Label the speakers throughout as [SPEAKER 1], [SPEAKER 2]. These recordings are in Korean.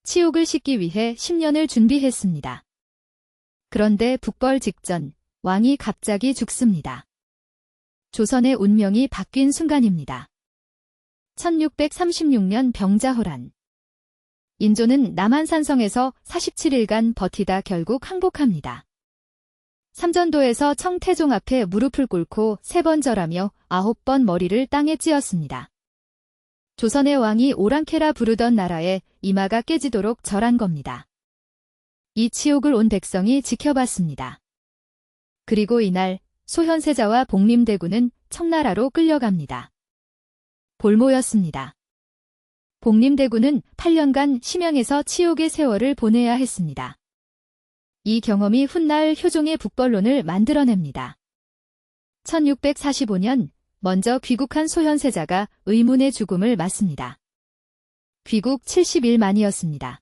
[SPEAKER 1] 치욕을 씻기 위해 10년을 준비했습니다. 그런데 북벌 직전 왕이 갑자기 죽습니다. 조선의 운명이 바뀐 순간입니다. 1636년 병자호란. 인조는 남한산성에서 47일간 버티다 결국 항복합니다. 삼전도에서 청태종 앞에 무릎을 꿇고 3번 절하며 9번 머리를 땅에 찧었습니다. 조선의 왕이 오랑캐라 부르던 나라에 이마가 깨지도록 절한 겁니다. 이 치욕을 온 백성이 지켜봤습니다. 그리고 이날 소현세자와 복림대군은 청나라로 끌려갑니다. 볼모였습니다. 복림대군은 8년간 심양에서 치욕의 세월을 보내야 했습니다. 이 경험이 훗날 효종의 북벌론을 만들어냅니다. 1645년 먼저 귀국한 소현세자가 의문의 죽음을 맞습니다. 귀국 70일 만이었습니다.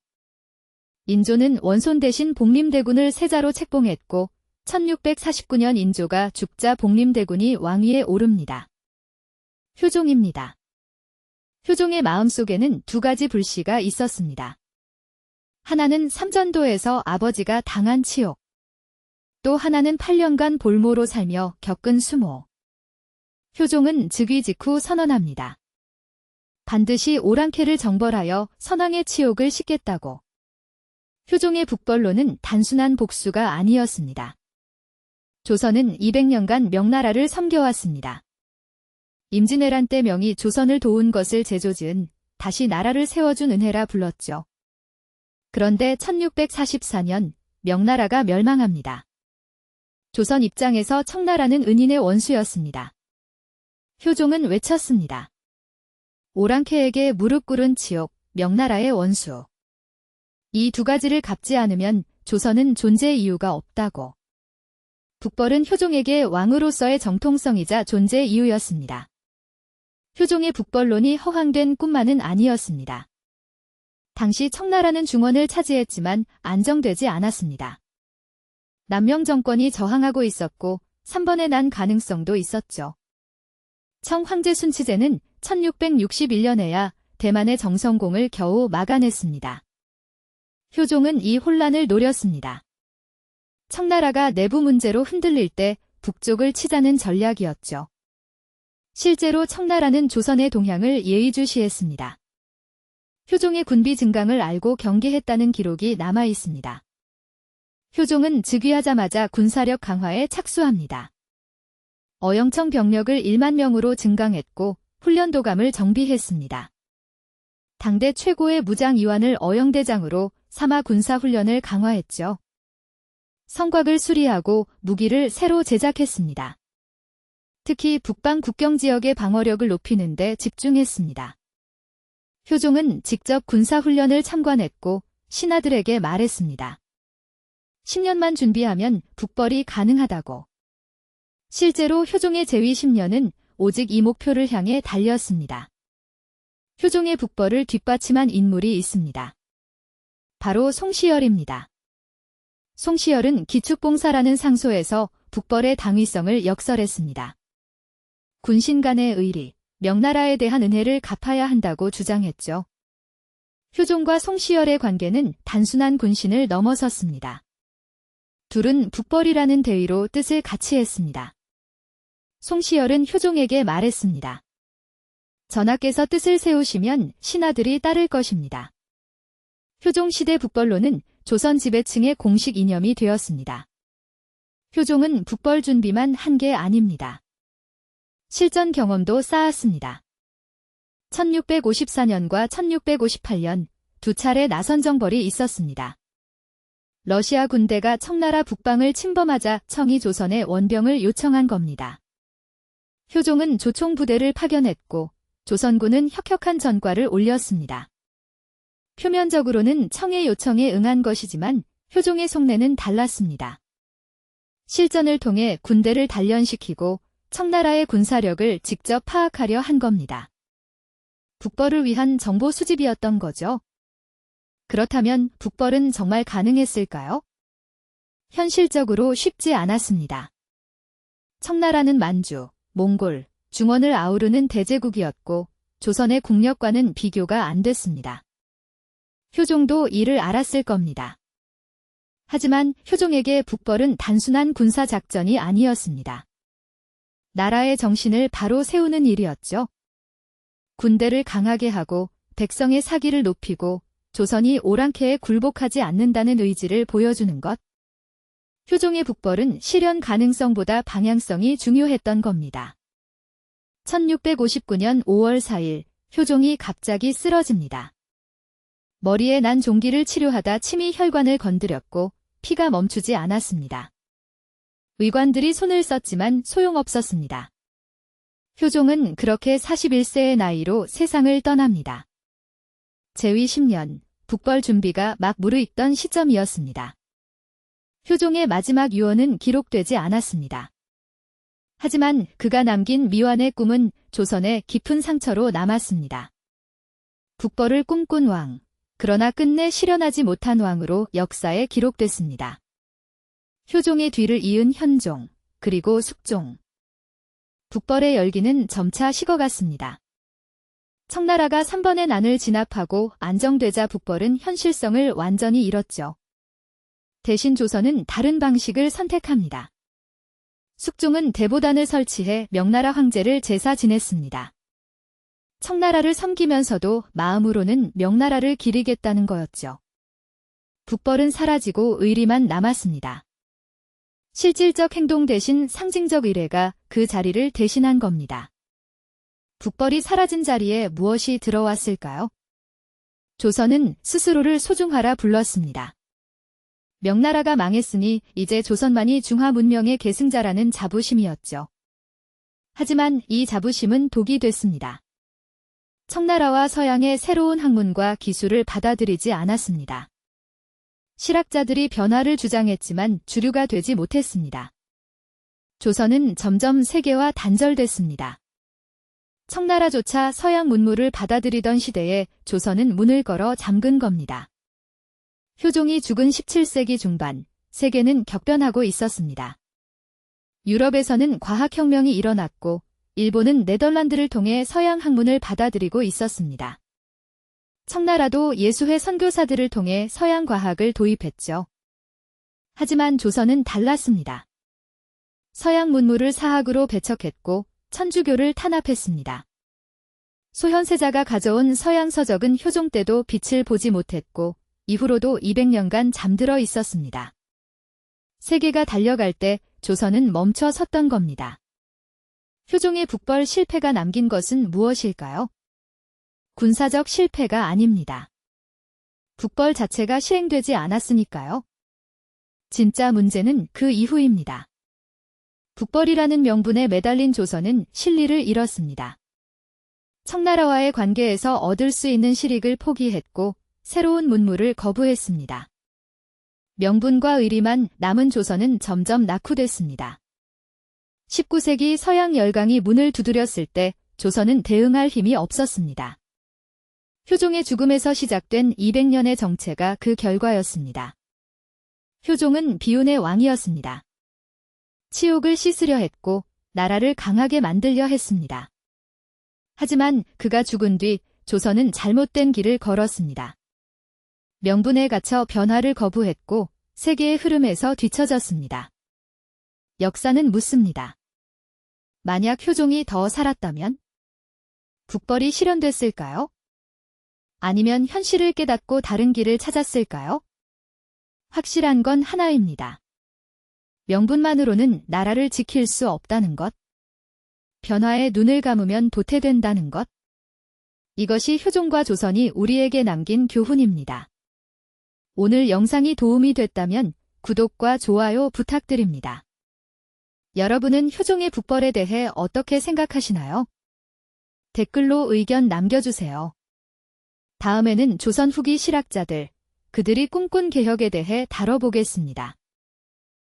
[SPEAKER 1] 인조는 원손 대신 복림대군을 세자로 책봉했고 1649년 인조가 죽자 복림대군이 왕위에 오릅니다. 효종입니다. 효종의 마음속에는 2가지 불씨가 있었습니다. 하나는 삼전도에서 아버지가 당한 치욕, 또 하나는 8년간 볼모로 살며 겪은 수모. 효종은 즉위 직후 선언합니다. 반드시 오랑캐를 정벌하여 선왕의 치욕을 씻겠다고. 효종의 북벌론은 단순한 복수가 아니었습니다. 조선은 200년간 명나라를 섬겨왔습니다. 임진왜란 때 명이 조선을 도운 것을 제조지은 다시 나라를 세워준 은혜라 불렀죠. 그런데 1644년 명나라가 멸망합니다. 조선 입장에서 청나라는 은인의 원수였습니다. 효종은 외쳤습니다. 오랑캐에게 무릎 꿇은 치욕, 명나라의 원수. 이 2가지를 갚지 않으면 조선은 존재의 이유가 없다고. 북벌은 효종에게 왕으로서의 정통성이자 존재의 이유였습니다. 효종의 북벌론이 허황된 꿈만은 아니었습니다. 당시 청나라는 중원을 차지했지만 안정되지 않았습니다. 남명 정권이 저항하고 있었고 3번의 난 가능성도 있었죠. 청 황제 순치제는 1661년에야 대만의 정성공을 겨우 막아냈습니다. 효종은 이 혼란을 노렸습니다. 청나라가 내부 문제로 흔들릴 때 북쪽을 치자는 전략이었죠. 실제로 청나라는 조선의 동향을 예의주시했습니다. 효종의 군비 증강을 알고 경계했다는 기록이 남아 있습니다. 효종은 즉위하자마자 군사력 강화에 착수합니다. 어영청 병력을 1만 명으로 증강했고 훈련도감을 정비했습니다. 당대 최고의 무장이완을 어영대장으로 삼아 군사훈련을 강화했죠. 성곽을 수리하고 무기를 새로 제작했습니다. 특히 북방 국경지역의 방어력을 높이는 데 집중했습니다. 효종은 직접 군사훈련을 참관했고 신하들에게 말했습니다. 10년만 준비하면 북벌이 가능하다고. 실제로 효종의 재위 10년은 오직 이 목표를 향해 달렸습니다. 효종의 북벌을 뒷받침한 인물이 있습니다. 바로 송시열입니다. 송시열은 기축봉사라는 상소에서 북벌의 당위성을 역설했습니다. 군신 간의 의리, 명나라에 대한 은혜를 갚아야 한다고 주장했죠. 효종과 송시열의 관계는 단순한 군신을 넘어섰습니다. 둘은 북벌이라는 대의로 뜻을 같이 했습니다. 송시열은 효종에게 말했습니다. 전하께서 뜻을 세우시면 신하들이 따를 것입니다. 효종시대 북벌론은 조선 지배층의 공식 이념이 되었습니다. 효종은 북벌 준비만 한 게 아닙니다. 실전 경험도 쌓았습니다. 1654년과 1658년 2차례 나선정벌이 있었습니다. 러시아 군대가 청나라 북방을 침범하자 청이 조선에 원병을 요청한 겁니다. 효종은 조총부대를 파견했고 조선군은 혁혁한 전과를 올렸습니다. 표면적으로는 청의 요청에 응한 것이지만 효종의 속내는 달랐습니다. 실전을 통해 군대를 단련시키고 청나라의 군사력을 직접 파악하려 한 겁니다. 북벌을 위한 정보 수집이었던 거죠. 그렇다면 북벌은 정말 가능했을까요? 현실적으로 쉽지 않았습니다. 청나라는 만주, 몽골, 중원을 아우르는 대제국이었고 조선의 국력과는 비교가 안 됐습니다. 효종도 이를 알았을 겁니다. 하지만 효종에게 북벌은 단순한 군사 작전이 아니었습니다. 나라의 정신을 바로 세우는 일이었죠. 군대를 강하게 하고 백성의 사기를 높이고 조선이 오랑캐에 굴복하지 않는다는 의지를 보여주는 것. 효종의 북벌은 실현 가능성보다 방향성이 중요했던 겁니다. 1659년 5월 4일, 효종이 갑자기 쓰러집니다. 머리에 난 종기를 치료하다 침이 혈관을 건드렸고 피가 멈추지 않았습니다. 의관들이 손을 썼지만 소용없었습니다. 효종은 그렇게 41세의 나이로 세상을 떠납니다. 재위 10년, 북벌 준비가 막 무르익던 시점이었습니다. 효종의 마지막 유언은 기록되지 않았습니다. 하지만 그가 남긴 미완의 꿈은 조선의 깊은 상처로 남았습니다. 북벌을 꿈꾼 왕, 그러나 끝내 실현하지 못한 왕으로 역사에 기록됐습니다. 효종의 뒤를 이은 현종, 그리고 숙종. 북벌의 열기는 점차 식어갔습니다. 청나라가 3번의 난을 진압하고 안정되자 북벌은 현실성을 완전히 잃었죠. 대신 조선은 다른 방식을 선택합니다. 숙종은 대보단을 설치해 명나라 황제를 제사 지냈습니다. 청나라를 섬기면서도 마음으로는 명나라를 기리겠다는 거였죠. 북벌은 사라지고 의리만 남았습니다. 실질적 행동 대신 상징적 의례가 그 자리를 대신한 겁니다. 북벌이 사라진 자리에 무엇이 들어왔을까요? 조선은 스스로를 소중하라 불렀습니다. 명나라가 망했으니 이제 조선만이 중화 문명의 계승자라는 자부심이었죠. 하지만 이 자부심은 독이 됐습니다. 청나라와 서양의 새로운 학문과 기술을 받아들이지 않았습니다. 실학자들이 변화를 주장했지만 주류가 되지 못했습니다. 조선은 점점 세계와 단절됐습니다. 청나라조차 서양 문물을 받아들이던 시대에 조선은 문을 걸어 잠근 겁니다. 효종이 죽은 17세기 중반, 세계는 격변하고 있었습니다. 유럽에서는 과학혁명이 일어났고 일본은 네덜란드를 통해 서양 학문을 받아들이고 있었습니다. 청나라도 예수회 선교사들을 통해 서양 과학을 도입했죠. 하지만 조선은 달랐습니다. 서양 문물을 사학으로 배척했고 천주교를 탄압했습니다. 소현세자가 가져온 서양 서적은 효종 때도 빛을 보지 못했고 이후로도 200년간 잠들어 있었습니다. 세계가 달려갈 때 조선은 멈춰 섰던 겁니다. 효종의 북벌 실패가 남긴 것은 무엇일까요? 군사적 실패가 아닙니다. 북벌 자체가 실행되지 않았으니까요. 진짜 문제는 그 이후입니다. 북벌이라는 명분에 매달린 조선은 실리를 잃었습니다. 청나라와의 관계에서 얻을 수 있는 실익을 포기했고 새로운 문물을 거부했습니다. 명분과 의리만 남은 조선은 점점 낙후됐습니다. 19세기 서양 열강이 문을 두드렸을 때 조선은 대응할 힘이 없었습니다. 효종의 죽음에서 시작된 200년의 정체가 그 결과였습니다. 효종은 비운의 왕이었습니다. 치욕을 씻으려 했고 나라를 강하게 만들려 했습니다. 하지만 그가 죽은 뒤 조선은 잘못된 길을 걸었습니다. 명분에 갇혀 변화를 거부했고 세계의 흐름에서 뒤처졌습니다. 역사는 묻습니다. 만약 효종이 더 살았다면? 북벌이 실현됐을까요? 아니면 현실을 깨닫고 다른 길을 찾았을까요? 확실한 건 하나입니다. 명분만으로는 나라를 지킬 수 없다는 것. 변화에 눈을 감으면 도태된다는 것. 이것이 효종과 조선이 우리에게 남긴 교훈입니다. 오늘 영상이 도움이 됐다면 구독과 좋아요 부탁드립니다. 여러분은 효종의 북벌에 대해 어떻게 생각하시나요? 댓글로 의견 남겨주세요. 다음에는 조선 후기 실학자들, 그들이 꿈꾼 개혁에 대해 다뤄보겠습니다.